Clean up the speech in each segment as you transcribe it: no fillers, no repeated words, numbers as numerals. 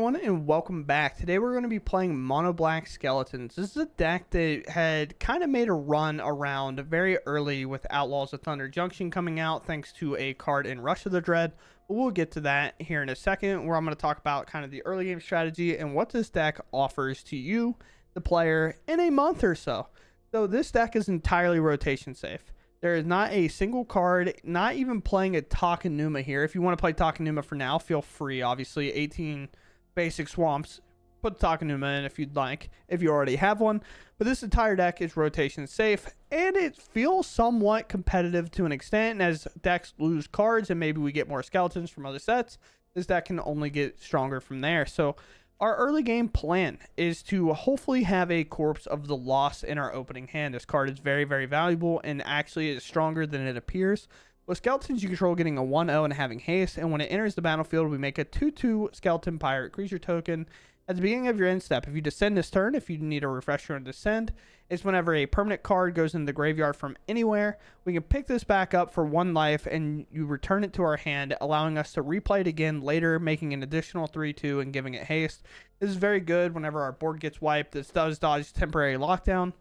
everyone, and welcome back. Today we're going to be playing Mono Black Skeletons. This is a deck that had kind of made a run around very early with Outlaws of Thunder Junction coming out thanks to a card in Rush of the Dread. But we'll get to that here in a second, where I'm going to talk about kind of the early game strategy and what this deck offers to you, the player, in a month or so. So this deck is entirely rotation safe. There is not a single card, not even playing a Takenuma here. If you want to play Takenuma for now, feel free. Obviously, 18 basic swamps. Put Takenuma in if you'd like, if you already have one. But this entire deck is rotation safe, and it feels somewhat competitive to an extent. And as decks lose cards and maybe we get more skeletons from other sets, this deck can only get stronger from there. So our early game plan is to hopefully have a Corpse of the Lost in our opening hand. This card is very, very valuable and actually is stronger than it appears. With skeletons you control getting a 1/0 and having haste, and when it enters the battlefield, we make a 2/2 skeleton pirate creature token. At the beginning of your end step, if you descend this turn, if you need a refresher on descend, it's whenever a permanent card goes in the graveyard from anywhere, we can pick this back up for 1 life and you return it to our hand, allowing us to replay it again later, making an additional 3/2 and giving it haste. This is very good whenever our board gets wiped. This does dodge temporary lockdown.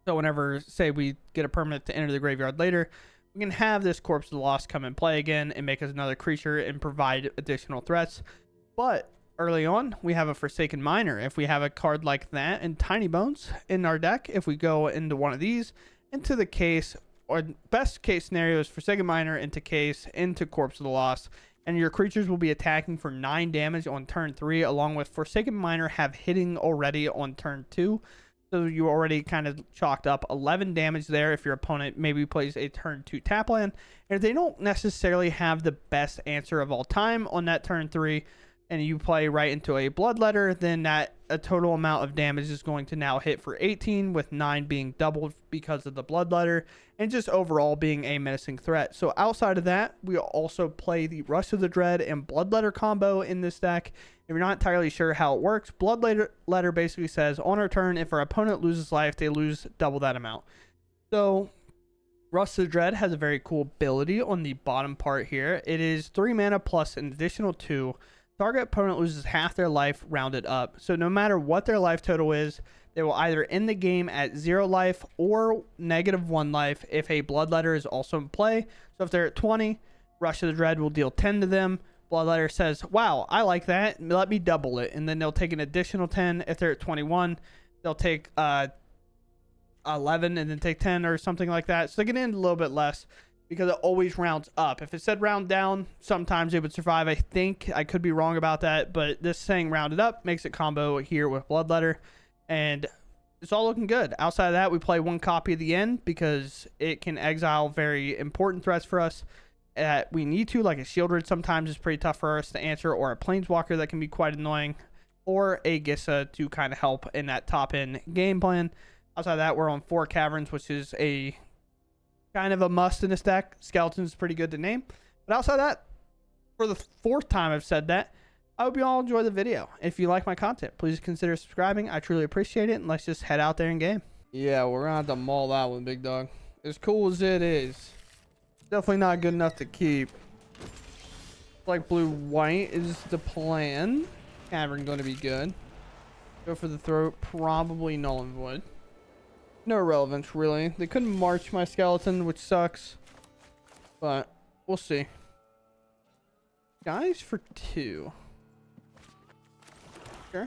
So whenever, say, we get a permanent to enter the graveyard later, we can have this Corpse of the Lost come and play again and make us another creature and provide additional threats. But early on, we have a Forsaken Miner. If we have a card like that and Tiny Bones in our deck, if we go into one of these, into the case, or best case scenario is Forsaken Miner into case, into Corpse of the Lost, and your creatures will be attacking for 9 damage on turn 3, along with Forsaken Miner have hitting already on turn 2. So you already kind of chalked up 11 damage there if your opponent maybe plays a turn 2 tap land. And if they don't necessarily have the best answer of all time on that turn 3, and you play right into a Bloodletter, then that a total amount of damage is going to now hit for 18, with 9 being doubled because of the Bloodletter, and just overall being a menacing threat. So outside of that, we also play the Rush of the Dread and Bloodletter combo in this deck. If you're not entirely sure how it works, Bloodletter basically says on our turn, if our opponent loses life, they lose double that amount. So Rush of the Dread has a very cool ability on the bottom part here. It is 3 mana plus an additional 2. Target opponent loses half their life rounded up. So no matter what their life total is, they will either end the game at 0 life or -1 life if a Bloodletter is also in play. So if they're at 20, Rush of the Dread will deal 10 to them. Bloodletter says, wow, I like that, let me double it. And then they'll take an additional 10. If they're at 21, they'll take 11 and then take 10 or something like that. So they can end a little bit less, because it always rounds up. If it said round down, sometimes it would survive. I think I could be wrong about that, but this saying rounded up makes it combo here with Bloodletter, and it's all looking good. Outside of that, we play 1 copy at the end because it can exile very important threats for us. We need to, like a Shieldred sometimes is pretty tough for us to answer, or a Planeswalker that can be quite annoying, or a Gissa to kind of help in that top end game plan. Outside of that, we're on 4 Caverns, which is a kind of a must in this deck. Skeleton's pretty good to name. But outside of that, for the 4th time I've said that, I hope you all enjoy the video. If you like my content, please consider subscribing. I truly appreciate it, and let's just head out there and game. Yeah, we're gonna have to maul that one, big dog. As cool as it is, definitely not good enough to keep. Like blue-white is the plan. Cavern gonna be good. Go for the throat, probably Null and Void. No relevance, really. They couldn't march my skeleton, which sucks. But we'll see. Guys for 2. Sure.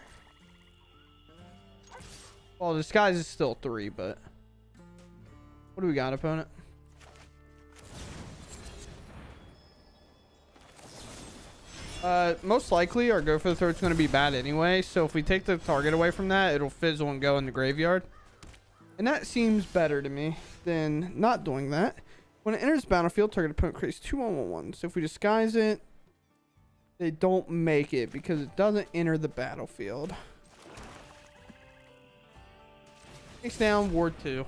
Well, disguise is still 3, but what do we got, opponent? Most likely our go for the throat's going to be bad anyway. So if we take the target away from that, it'll fizzle and go in the graveyard. And that seems better to me than not doing that. When it enters the battlefield, target opponent creates 2 1/1. So if we disguise it, they don't make it because it doesn't enter the battlefield. Takes down Ward 2.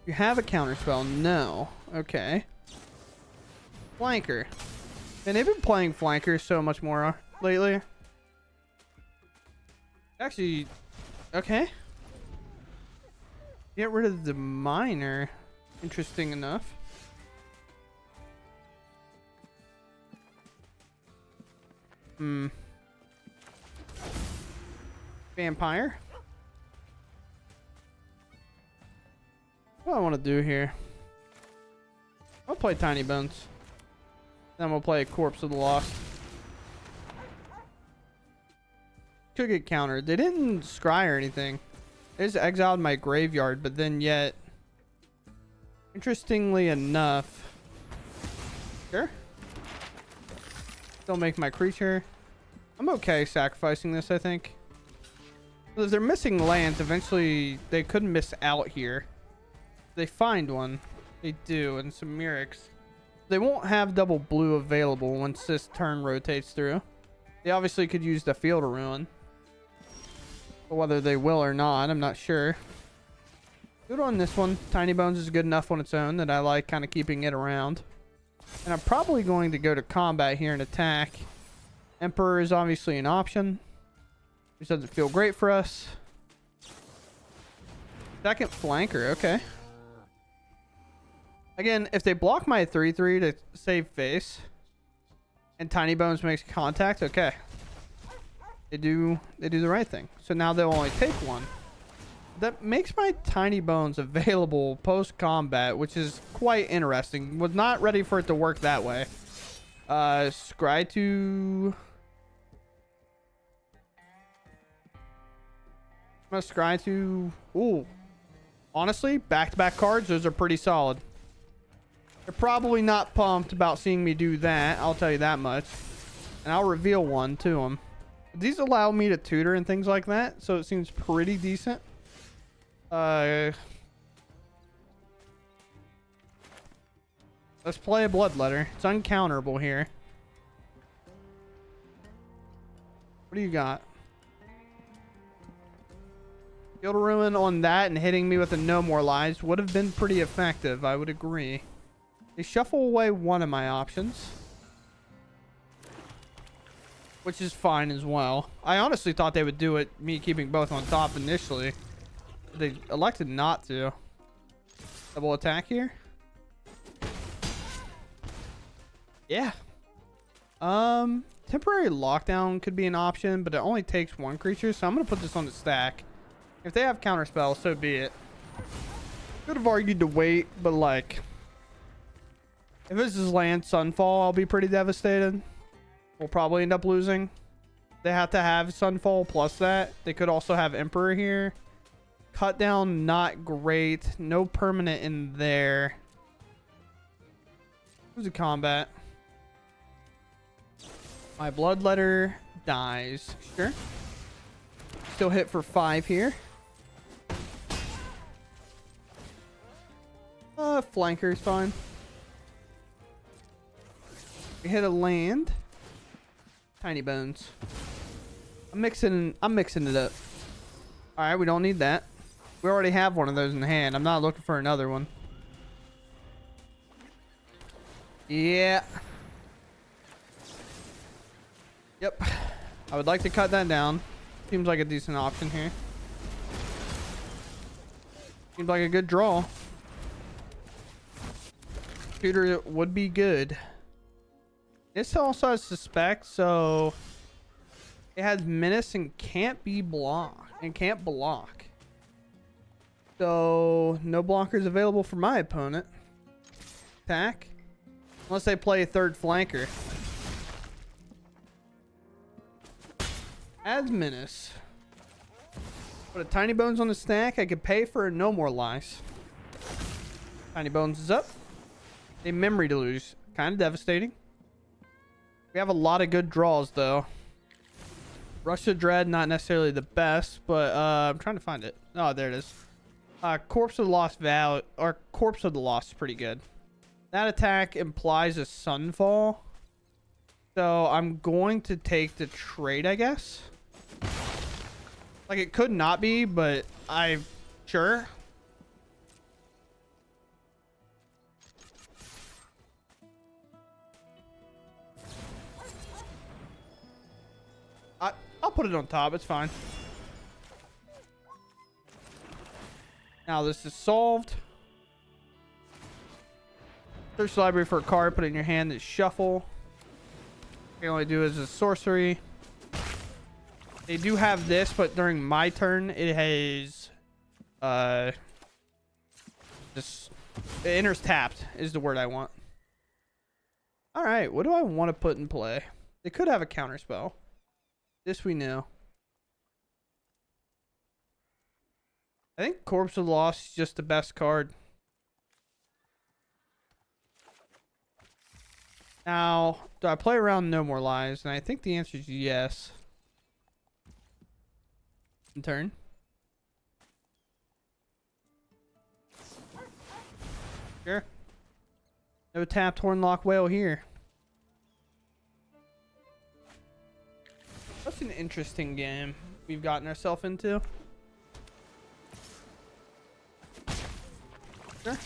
You have a counterspell? No. Okay. Flanker. And they've been playing Flanker so much more lately. Actually, okay. Get rid of the miner. Interesting enough. Hmm. Vampire. What do I want to do here? I'll play Tiny Bones. Then we'll play Corpse of the Lost. Could get countered. They didn't scry or anything. They just exiled my graveyard, but then yet, interestingly enough, sure. Still make my creature. I'm okay sacrificing this, I think. If they're missing lands, eventually they could miss out here. They find one. They do, and some Mirrors. They won't have double blue available once this turn rotates through. They obviously could use the Field of Ruin. But whether they will or not, I'm not sure. Good on this one. Tiny Bones is good enough on its own that I like kind of keeping it around. And I'm probably going to go to combat here and attack. Emperor is obviously an option, which doesn't feel great for us. Second flanker, okay. Again, if they block my 3/3 to save face, and Tiny Bones makes contact, okay. They do the right thing. So now they'll only take one. That makes my Tiny Bones available post-combat, which is quite interesting. Was not ready for it to work that way. Scry to... I'm gonna scry to... Ooh. Honestly, back-to-back cards, those are pretty solid. They're probably not pumped about seeing me do that, I'll tell you that much. And I'll reveal one to them. These allow me to tutor and things like that, so it seems pretty decent. Let's play a Bloodletter. It's uncounterable here. What do you got? Field of Ruin on that and hitting me with a No More Lies would have been pretty effective, I would agree. They shuffle away one of my options, which is fine as well. I honestly thought they would do it, me keeping both on top initially. They elected not to. Double attack here. Yeah. Temporary lockdown could be an option, but it only takes one creature, so I'm gonna put this on the stack. If they have counterspell, so be it. Could have argued to wait, but like, if this is land Sunfall, I'll be pretty devastated. We'll probably end up losing. They have to have Sunfall plus that. They could also have Emperor here. Cut down, not great. No permanent in there. Who's the combat? My Bloodletter dies. Sure. Still hit for 5 here. Flanker's fine. We hit a land. Tiny Bones. I'm mixing it up. Alright, we don't need that. We already have one of those in hand. I'm not looking for another one. Yeah. Yep. I would like to cut that down. Seems like a decent option here. Seems like a good draw. Shooter would be good. This also has Suspect, so it has Menace and can't be blocked and can't block. So no blockers available for my opponent. Attack. Unless they play a third flanker. Adds Menace. Put a Tiny Bones on the stack. I could pay for a No More Lies. Tiny Bones is up. A Memory to lose. Kind of devastating. We have a lot of good draws though. Rush to Dread, not necessarily the best, but I'm trying to find it. Oh, there it is. Corpse of the Lost Vow, or Corpse of the Lost is pretty good. That attack implies a Sunfall. So I'm going to take the trade, I guess. Like, it could not be, but I'm sure. I'll put it on top. It's fine. Now this is solved. Search the library for a card. Put it in your hand. Then shuffle. They only do is a sorcery. They do have this, but during my turn, it has just it enters tapped is the word I want. All right, what do I want to put in play? They could have a counter spell. This we knew. I think Corpse of the Lost is just the best card. Now, do I play around No More Lies? And I think the answer is yes. In turn. Sure. No tapped Hornlock Whale here. That's an interesting game we've gotten ourselves into. Sure.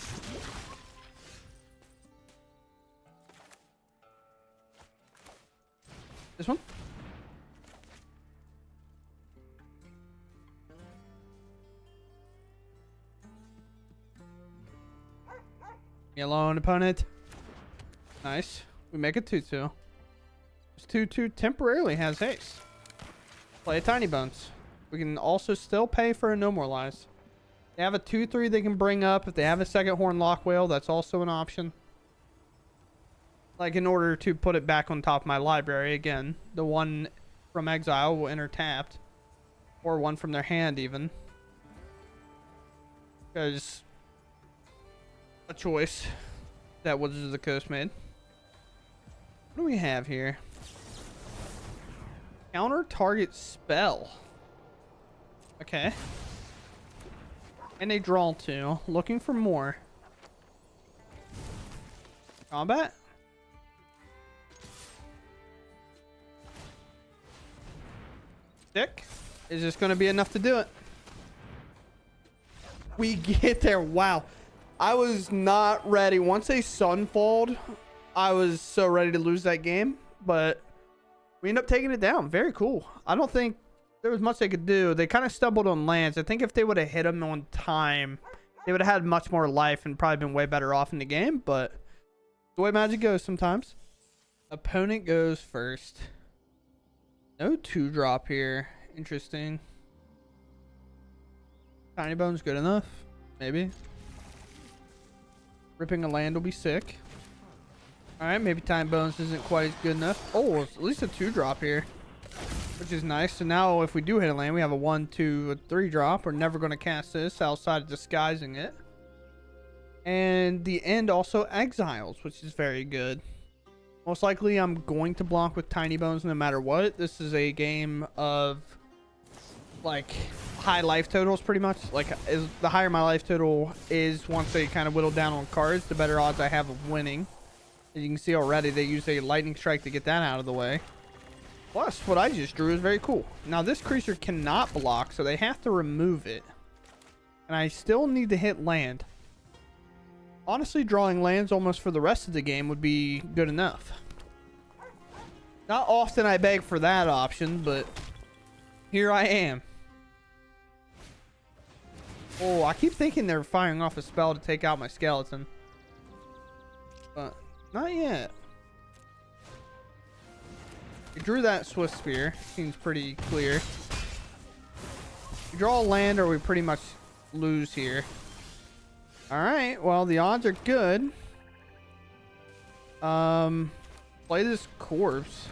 This one? Yellow on opponent. Nice. We make it 2-2. This 2-2 temporarily has haste. Play a Tiny Bones. We can also still pay for a No More Lies. They have a 2-3 they can bring up. If they have a second Hornlock Whale, that's also an option. Like, in order to put it back on top of my library, again, the one from exile will enter tapped. Or one from their hand, even. Because a choice that Wizards of the Coast made. What do we have here? Counter target spell. Okay. And they draw 2. Looking for more. Combat? Stick? Is this going to be enough to do it? We get there. Wow. I was not ready. Once they sunfalled, I was so ready to lose that game. But we end up taking it down. Very cool. I don't think there was much they could do. They kind of stumbled on lands. I think if they would have hit them on time, they would have had much more life and probably been way better off in the game. But the way Magic goes sometimes. Opponent goes first. No 2-drop here. Interesting. Tiny Bones good enough? Maybe. Ripping a land will be sick. Alright, maybe Tiny Bones isn't quite as good enough. Oh, at least a 2-drop here. Which is nice. So now if we do hit a land, we have a 1, 2, a 3-drop. We're never going to cast this outside of disguising it. And the end also exiles, which is very good. Most likely I'm going to block with Tiny Bones no matter what. This is a game of like high life totals pretty much. Like the higher my life total is once they kind of whittle down on cards, the better odds I have of winning. As you can see already, they use a lightning strike to get that out of the way. Plus, what I just drew is very cool. Now this creature cannot block, so they have to remove it. And I still need to hit land. Honestly, drawing lands almost for the rest of the game would be good enough. Not often I beg for that option, but here I am. Oh, I keep thinking they're firing off a spell to take out my skeleton. But not yet. You drew that Swift Spear. Seems pretty clear. We draw a land or we pretty much lose here. Alright, well the odds are good. Play this Corpse.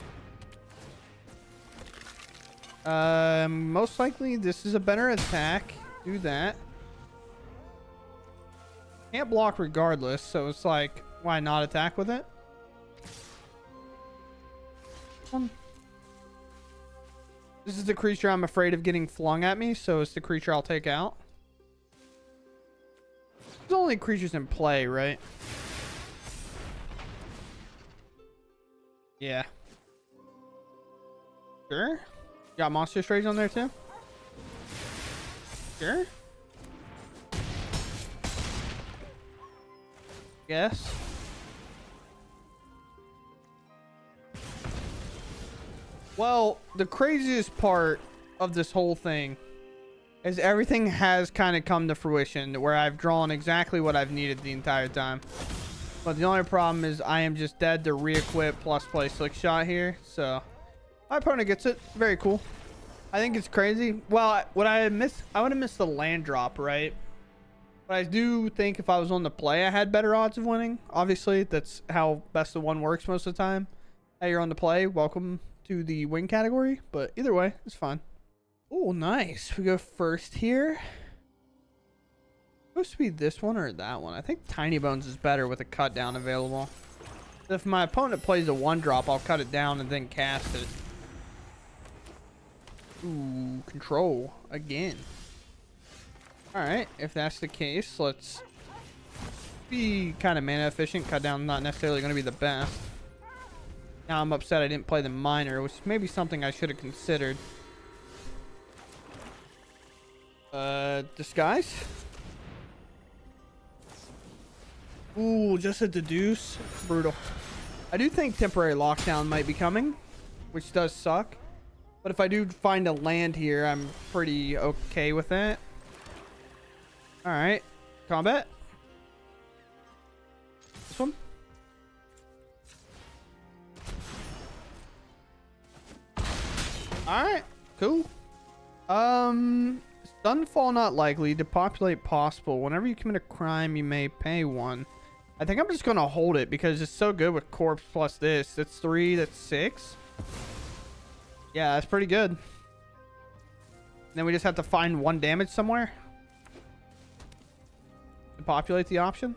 Most likely this is a better attack. Do that. Can't block regardless, so it's like, why not attack with it? This is the creature I'm afraid of getting flung at me, so it's the creature I'll take out. There's only creatures in play, right? Yeah. Sure. Got Monster Strays on there too? Sure. Yes. Well, the craziest part of this whole thing is everything has kind of come to fruition where I've drawn exactly what I've needed the entire time. But the only problem is I am just dead to re-equip plus play slick shot here. So my opponent gets it. Very cool. I think it's crazy. Well, what I would have missed the land drop, right? But I do think if I was on the play, I had better odds of winning. Obviously, that's how best of one works most of the time. Hey, you're on the play. Welcome to the win category. But either way, it's fine. Oh, nice. We go first here. Supposed to be this one or that one. I think Tiny Bones is better with a cut down available. If my opponent plays a 1-drop, I'll cut it down and then cast it. Ooh, control again. Alright, if that's the case, let's be kind of mana efficient. Cut down not necessarily going to be the best. Now I'm upset I didn't play the miner, which may be something I should have considered. Disguise. Ooh, just a deduce. Brutal. I do think temporary lockdown might be coming, which does suck. But if I do find a land here, I'm pretty okay with that. Alright. Combat. This one. Alright. Cool. Stunfall not likely. Depopulate possible. Whenever you commit a crime, you may pay 1. I think I'm just going to hold it because it's so good with corpse plus this. That's 3. That's 6. Yeah, that's pretty good. And then we just have to find 1 damage somewhere. Depopulate the option.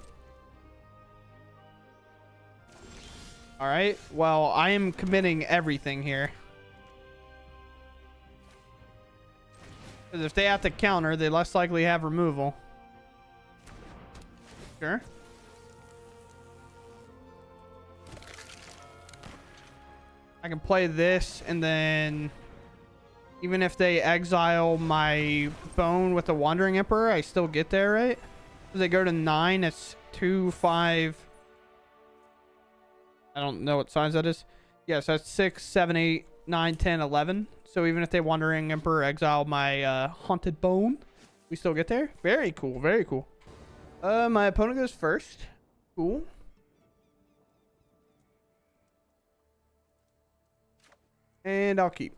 Alright. Well, I am committing everything here. Because if they have to counter, they less likely have removal. Sure. I can play this, and then even if they exile my bone with the Wandering Emperor, I still get there, right? So they go to 9. It's 2, 5. I don't know what size that is. Yeah, so that's 6, 7, 8, 9, 10, 11. So even if they Wandering Emperor exile my Haunted Bone, we still get there. Very cool. Very cool. My opponent goes first. Cool. And I'll keep.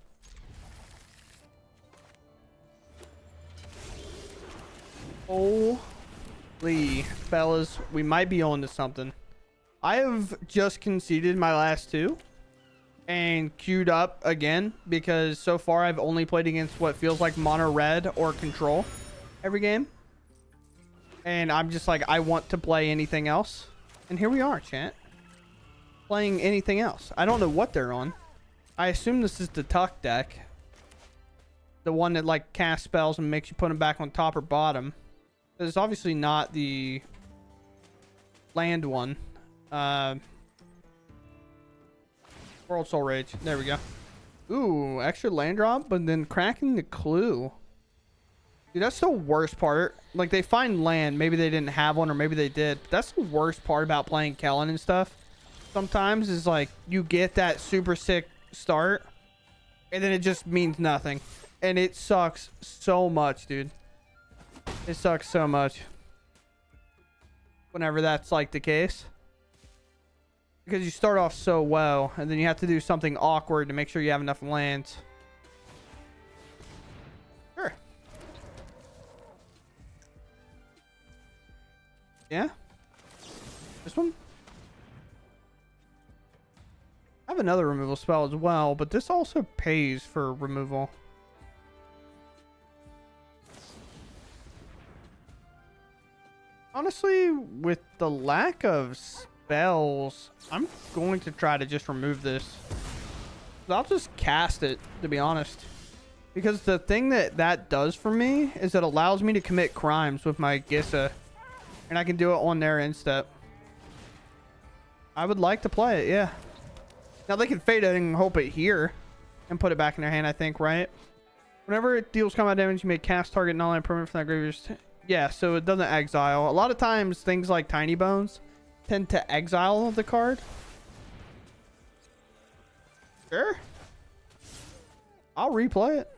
Holy fellas, we might be on to something. I have just conceded my last 2 and queued up again because so far I've only played against what feels like mono red or control every game. And I'm just like, I want to play anything else. And here we are, chat. Playing anything else. I don't know what they're on. I assume this is the Tuck deck. The one that like casts spells and makes you put them back on top or bottom. It's obviously not the land one. World Soul Rage. There we go. Ooh, extra land drop, but then cracking the clue. Dude, that's the worst part. Like, they find land. Maybe they didn't have one, or maybe they did. But that's the worst part about playing Kellen and stuff. Sometimes is like, you get that super sick start, and then it just means nothing. And it sucks so much, dude. It sucks so much. Whenever that's like the case. Because you start off so well, and then you have to do something awkward to make sure you have enough lands. Sure. Yeah? This one? I have another removal spell as well, but this also pays for removal. Honestly, with the lack of spells, I'm going to try to just remove this. I'll just cast it, to be honest. Because the thing that does for me is it allows me to commit crimes with my Gissa. And I can do it on their end step. I would like to play it, yeah. Now they can fade it and hope it here. And put it back in their hand, I think, right? Whenever it deals combat damage, you may cast target non-land permanent from that graveyard. Yeah, so it doesn't exile. A lot of times, things like Tiny Bones tend to exile the card. Sure. I'll replay it.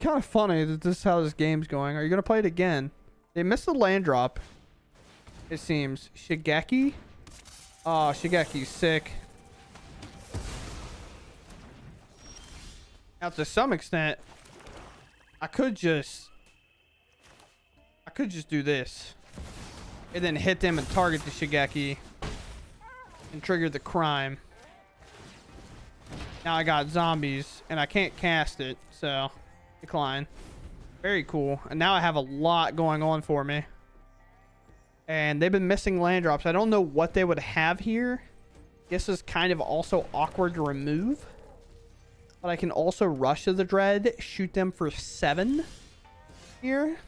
Kind of funny that this is how this game's going. Are you going to play it again? They missed the land drop. it seems. Shigeki? Oh, Shigeki's sick. Now, to some extent, I could just do this. And then hit them and target the Shigeki. And trigger the crime. Now I got zombies. And I can't cast it. So, decline. Very cool. And now I have a lot going on for me. And they've been missing land drops. I don't know what they would have here. This is kind of also awkward to remove. But I can also rush to the dread, shoot them for 7 here.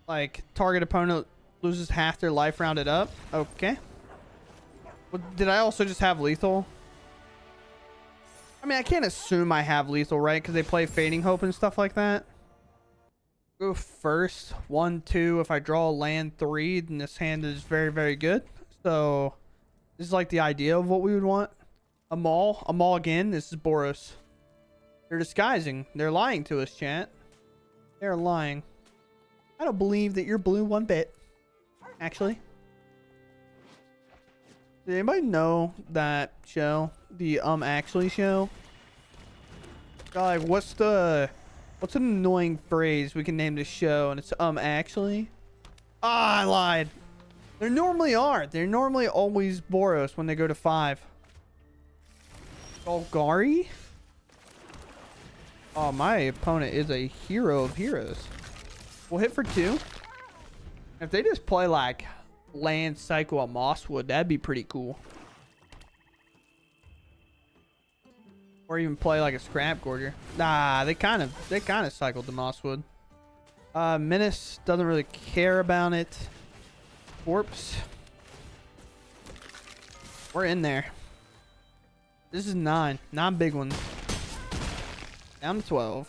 Like, target opponent loses half their life rounded up. Okay. Well, did I also just have lethal? I mean, I can't assume I have lethal, right? Because they play Fading Hope and stuff like that. Go first. 1, 2. If I draw land 3, then this hand is very, very good. So... this is like the idea of what we would want. A maul again. This is Boros. They're disguising. They're lying to us, chat. They're lying. I don't believe that you're blue one bit. Actually. Did anybody know that show? The Actually show? Like, what's an annoying phrase we can name this show? And it's Actually. Ah, I lied. There normally are. They're normally always Boros when they go to 5. Golgari? Oh, my opponent is a hero of heroes. We'll hit for 2. If they just play like land cycle a Mosswood, that'd be pretty cool. Or even play like a Scrap Gorger. Nah, they kind of cycled the Mosswood. Menace doesn't really care about it. Corpse. We're in there. This is 9. 9 big ones. Down to 12.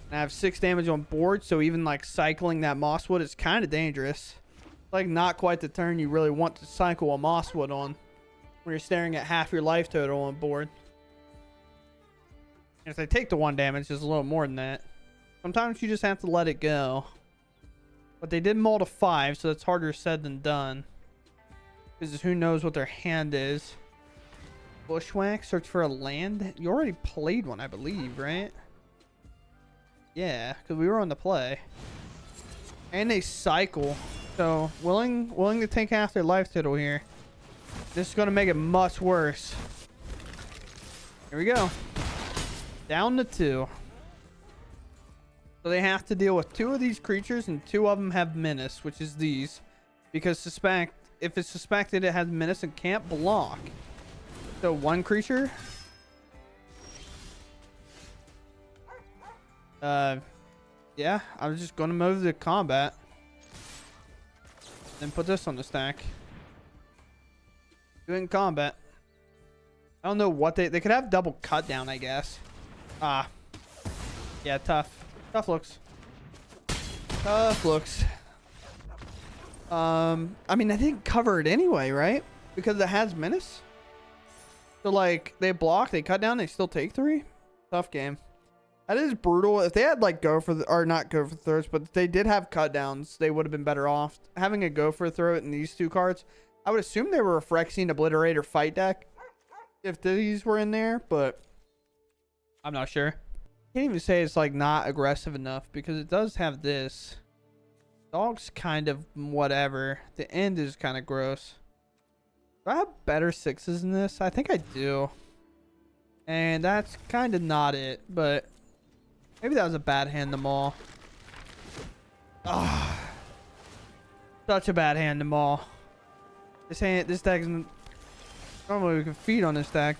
And I have 6 damage on board, so even like cycling that Mosswood is kind of dangerous. Like not quite the turn you really want to cycle a Mosswood on when you're staring at half your life total on board. And if they take the 1 damage, it's a little more than that. Sometimes you just have to let it go. But they did maul to 5, so that's harder said than done. Because who knows what their hand is. Bushwhack, search for a land. You already played one, I believe, right? Yeah, because we were on the play. And they cycle. So, willing to take half their life total here. This is going to make it much worse. Here we go. Down to 2. So they have to deal with 2 of these creatures, and 2 of them have menace, which is these. Because if it's suspected it has menace and can't block. So 1 creature. Yeah, I'm just going to move the combat. Then put this on the stack. Doing combat. I don't know what they could have double cut down, I guess. Ah. Yeah, tough. Tough looks. Tough looks. I mean, I didn't cover it anyway, right? Because it has menace. So, like, they block, they cut down, they still take 3. Tough game. That is brutal. If they had, like, not go for throats, but if they did have cut downs, they would have been better off. Having a go for a throat in these 2 cards, I would assume they were a Phyrexian, Obliterate, or Fight deck if these were in there, but I'm not sure. Can't even say it's like not aggressive enough because it does have this. Dog's kind of whatever. The end is kind of gross. Do I have better 6s in this? I think I do. And that's kind of not it, but maybe that was a bad hand to maul. Ah, such a bad hand to maul. This deck isn't normally we can feed on this deck.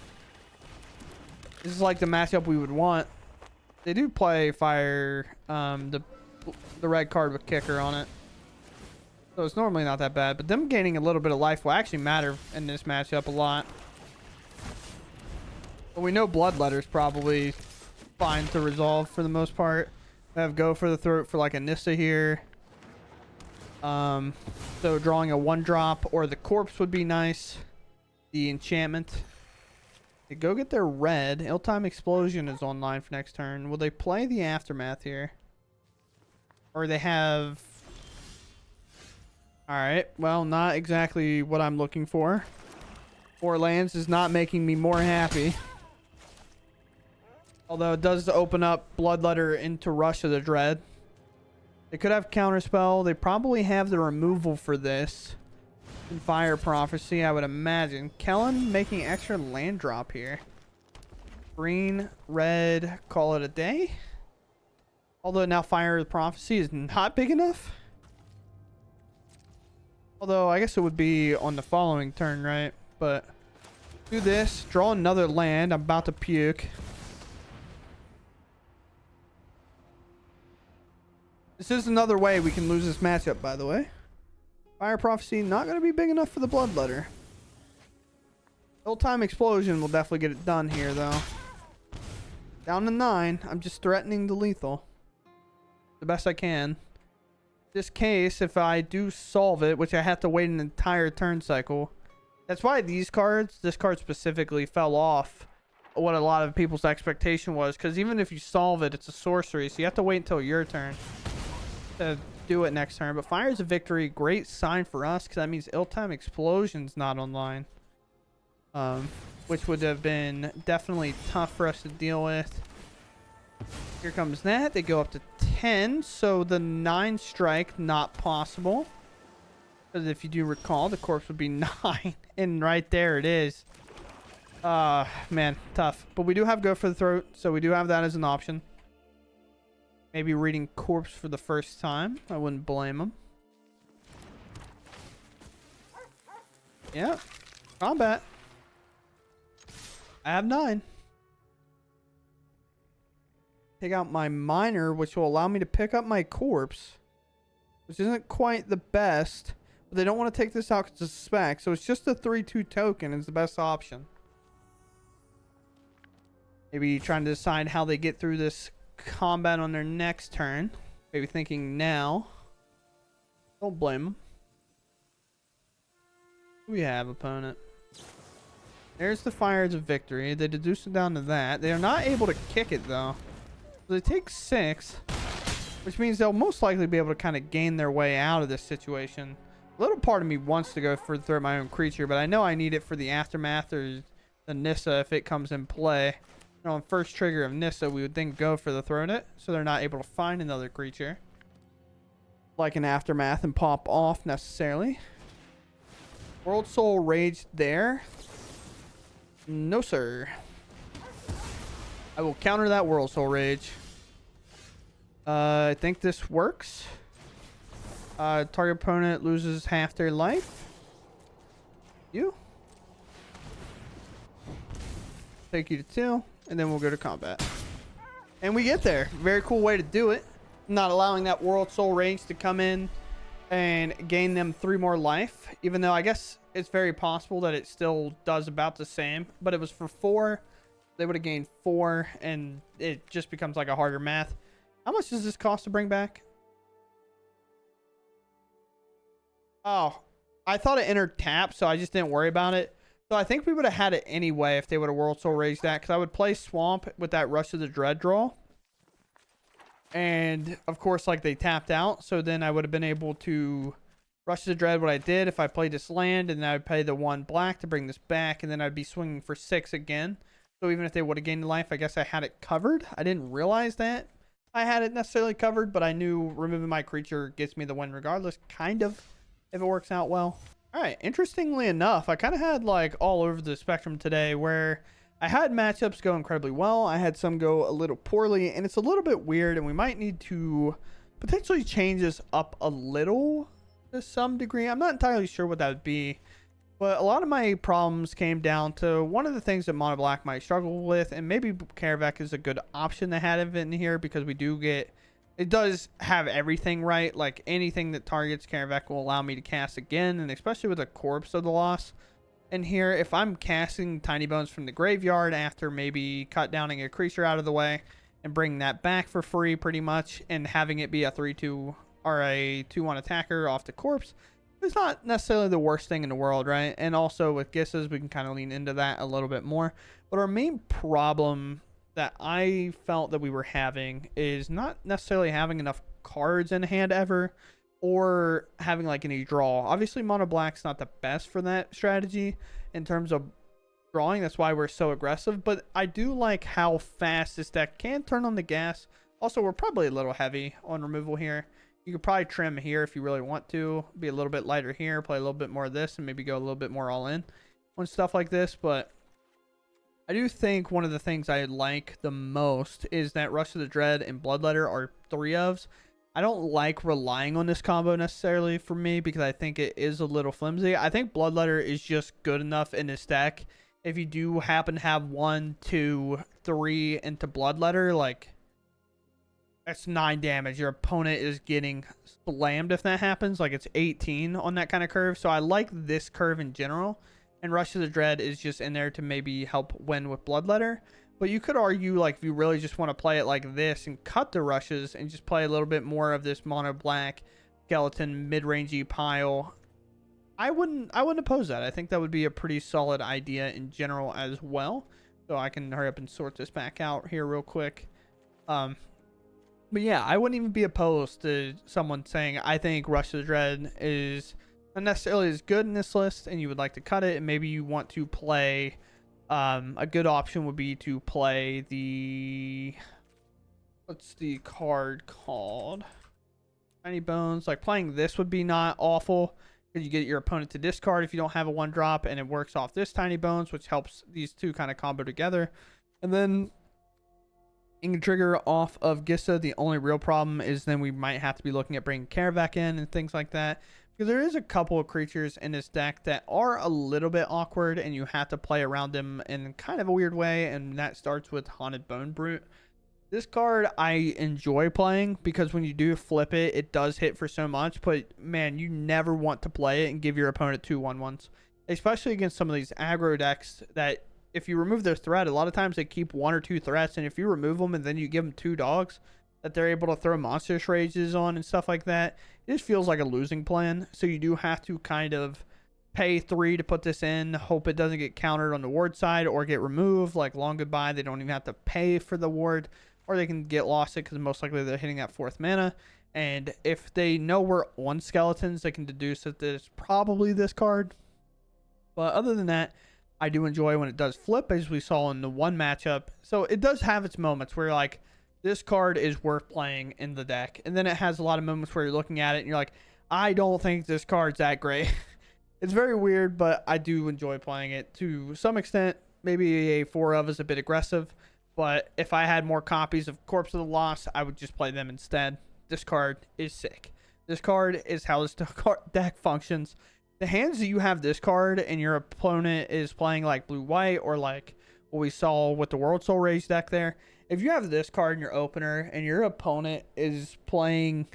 This is like the matchup we would want. They do play fire the red card with kicker on it. So it's normally not that bad. But them gaining a little bit of life will actually matter in this matchup a lot. But we know Bloodletter's probably fine to resolve for the most part. We have go for the throat for like a Nissa here. So drawing a 1-drop or the corpse would be nice. The enchantment. They go get their red. Ill-Time Explosion is online for next turn. Will they play the Aftermath here? Or they have... Alright, well, not exactly what I'm looking for. 4 lands is not making me more happy. Although it does open up Bloodletter into Rush of the Dread. They could have Counterspell. They probably have the removal for this. In Fire Prophecy, I would imagine. Kellen making extra land drop here. Green, red, call it a day. Although now Fire Prophecy is not big enough. Although I guess it would be on the following turn, right? But do this, draw another land. I'm about to puke. This is another way we can lose this matchup, by the way. Fire Prophecy not going to be big enough for the Bloodletter. Ill-Time Explosion will definitely get it done here, though. Down to 9. I'm just threatening the lethal. The best I can. This case, if I do solve it, which I have to wait an entire turn cycle. That's why these cards, this card specifically, fell off what a lot of people's expectation was. Because even if you solve it, it's a sorcery. So you have to wait until your turn to do it next turn. But Fire's a Victory, great sign for us. Because that means Ill-Time Explosion's not online. Which would have been definitely tough for us to deal with. Here comes that. They go up to 10. So the 9 strike, not possible. Because if you do recall, the corpse would be 9. And right there it is. Man, tough. But we do have Go for the Throat. So we do have that as an option. Maybe reading Corpse for the first time. I wouldn't blame him. Yeah. Combat. I have 9. Take out my Miner, which will allow me to pick up my Corpse. Which isn't quite the best. But they don't want to take this out because it's a spec. So it's just a 3/2 token is the best option. Maybe trying to decide how they get through this combat on their next turn. Maybe thinking now. Don't blame them. We have opponent. There's the Fires of Victory. They deduce it down to that. They are not able to kick it though. So they take 6. Which means they'll most likely be able to kind of gain their way out of this situation. A little part of me wants to go for throw my own creature, but I know I need it for the Aftermath or the Nissa if it comes in play. You know, on first trigger of Nissa, we would then go for the Throne It, so they're not able to find another creature. Like an Aftermath and pop off necessarily. World Soul Rage there. No, sir. I will counter that World Soul Rage. I think this works. Target opponent loses half their life. You. Take you to 2, and then we'll go to combat. And we get there. Very cool way to do it. Not allowing that World Soul Rage to come in and gain them 3 more life. Even though I guess it's very possible that it still does about the same. But it was for 4. They would have gained 4, and it just becomes like a harder math. How much does this cost to bring back? Oh, I thought it entered tap, so I just didn't worry about it. So I think we would have had it anyway if they would have World Soul Raged that, because I would play Swamp with that Rush of the Dread draw. And, of course, like, they tapped out, so then I would have been able to Rush of the Dread what I did if I played this land, and then I would pay the 1 black to bring this back, and then I'd be swinging for 6 again. So even if they would have gained life, I guess I had it covered. I didn't realize that I had it necessarily covered, but I knew removing my creature gets me the win regardless, kind of, if it works out well. All right, interestingly enough, I kind of had like all over the spectrum today where I had matchups go incredibly well. I had some go a little poorly, and it's a little bit weird, and we might need to potentially change this up a little to some degree. I'm not entirely sure what that would be, but a lot of my problems came down to one of the things that Mono Black might struggle with, and maybe Karavek is a good option to have in here because we do get... It does have everything right. Like anything that targets Karavek will allow me to cast again, and especially with a Corpse of the Loss. And here, if I'm casting Tiny Bones from the graveyard after maybe cut downing a creature out of the way and bringing that back for free pretty much, and having it be a 3/2 or a 2/1 attacker off the Corpse, it's not necessarily the worst thing in the world, right? And also with Gisses, we can kind of lean into that a little bit more. But our main problem that I felt that we were having is not necessarily having enough cards in hand ever, or having like any draw. Obviously mono black's not the best for that strategy in terms of drawing. That's why we're so aggressive, but I do like how fast this deck can turn on the gas. Also, we're probably a little heavy on removal here. You could probably trim here if you really want to, be a little bit lighter here, play a little bit more of this, and maybe go a little bit more all in on stuff like this. But I do think one of the things I like the most is that Rush of the Dread and Bloodletter are 3-ofs. I don't like relying on this combo necessarily for me because I think it is a little flimsy. I think Bloodletter is just good enough in this deck. If you do happen to have 1, 2, 3 into Bloodletter, like, that's 9 damage. Your opponent is getting slammed if that happens. Like, it's 18 on that kind of curve. So I like this curve in general. And Rush of the Dread is just in there to maybe help win with Bloodletter. But you could argue, like, if you really just want to play it like this and cut the rushes and just play a little bit more of this mono black skeleton mid-rangey pile, I wouldn't oppose that. I think that would be a pretty solid idea in general as well. So I can hurry up and sort this back out here real quick. But yeah, I wouldn't even be opposed to someone saying, I think Rush of the Dread is not necessarily as good in this list and you would like to cut it, and maybe you want to play a good option would be to play the, what's the card called, Tiny Bones. Like, playing this would be not awful because you get your opponent to discard if you don't have a 1-drop, and it works off this Tiny Bones, which helps these two kind of combo together. And then you can trigger off of Gissa. The only real problem is then we might have to be looking at bringing Karavac in and things like that, because there is a couple of creatures in this deck that are a little bit awkward and you have to play around them in kind of a weird way, and that starts with Haunted Bone Brute. This card I enjoy playing because when you do flip it, it does hit for so much, but man, you never want to play it and give your opponent 2 1/1s, especially against some of these aggro decks that if you remove their threat, a lot of times they keep 1 or 2 threats, and if you remove them and then you give them 2 dogs that they're able to throw monstrous rages on and stuff like that, it just feels like a losing plan. So you do have to kind of pay 3 to put this in, hope it doesn't get countered on the ward side or get removed. Like Long Goodbye, they don't even have to pay for the ward, or they can get lost it because most likely they're hitting that 4th mana. And if they know we're on skeletons, they can deduce that there's probably this card. But other than that, I do enjoy when it does flip, as we saw in the one matchup. So it does have its moments where, like, this card is worth playing in the deck. And then it has a lot of moments where you're looking at it and you're like, I don't think this card's that great. It's very weird, but I do enjoy playing it to some extent. Maybe a 4-of is a bit aggressive, but if I had more copies of Corpse of the Lost, I would just play them instead. This card is sick. This card is how this deck functions. The hands that you have this card and your opponent is playing like blue-white, or like what we saw with the World Soul Rage deck there, if you have this card in your opener and your opponent is playing,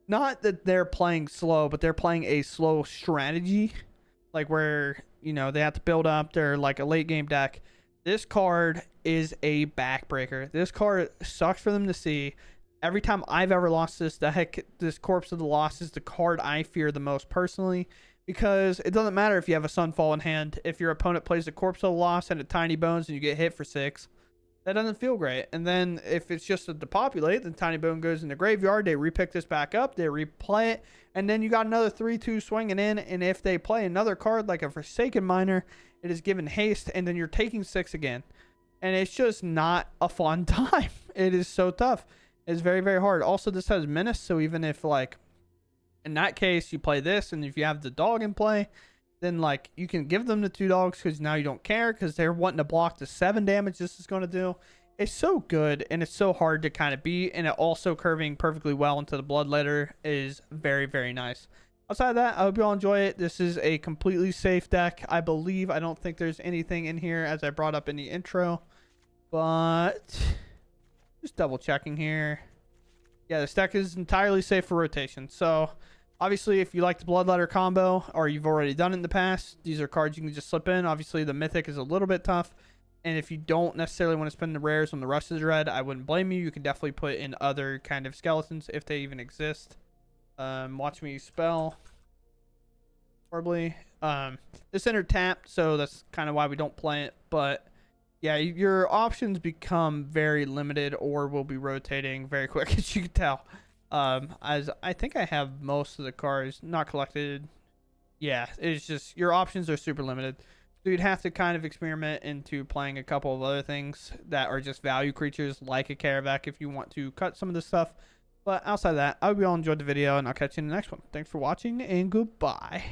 not that they're playing slow, but they're playing a slow strategy, like where, you know, they have to build up, they're like a late game deck, this card is a backbreaker. This card sucks for them to see. Every time I've ever lost this deck, this Corpse of the Lost is the card I fear the most personally, because it doesn't matter if you have a Sunfall in hand. If your opponent plays the Corpse of the Lost and a Tiny Bones and you get hit for 6, that doesn't feel great. And then if it's just a depopulate, then Tiny Bone goes in the graveyard, they repick this back up, they replay it, and then you got another 3/2 swinging in, and if they play another card like a Forsaken Miner, it is given haste, and then you're taking 6 again. And it's just not a fun time. It is so tough. It's very, very hard. Also, this has Menace, so even if, like, in that case, you play this, and if you have the dog in play, then, like, you can give them the 2 dogs because now you don't care because they're wanting to block the 7 damage this is going to do. It's so good, and it's so hard to kind of beat, and it also curving perfectly well into the Bloodletter is very, very nice. Outside of that, I hope you all enjoy it. This is a completely safe deck, I believe. I don't think there's anything in here, as I brought up in the intro, but just double checking here. Yeah, this deck is entirely safe for rotation. So obviously, if you like the Bloodletter combo, or you've already done it in the past, these are cards you can just slip in. Obviously, the Mythic is a little bit tough, and if you don't necessarily want to spend the rares on the Rush of the Dread, I wouldn't blame you. You can definitely put in other kind of skeletons if they even exist. Watch me spell horribly. This entered tapped, so that's kind of why we don't play it. But yeah, your options become very limited, or will be rotating very quick, as you can tell. As I think I have most of the cards not collected. Yeah, it's just your options are super limited. So you'd have to kind of experiment into playing a couple of other things that are just value creatures like a Karavak if you want to cut some of this stuff. But outside of that, I hope you all enjoyed the video, and I'll catch you in the next one. Thanks for watching, and goodbye.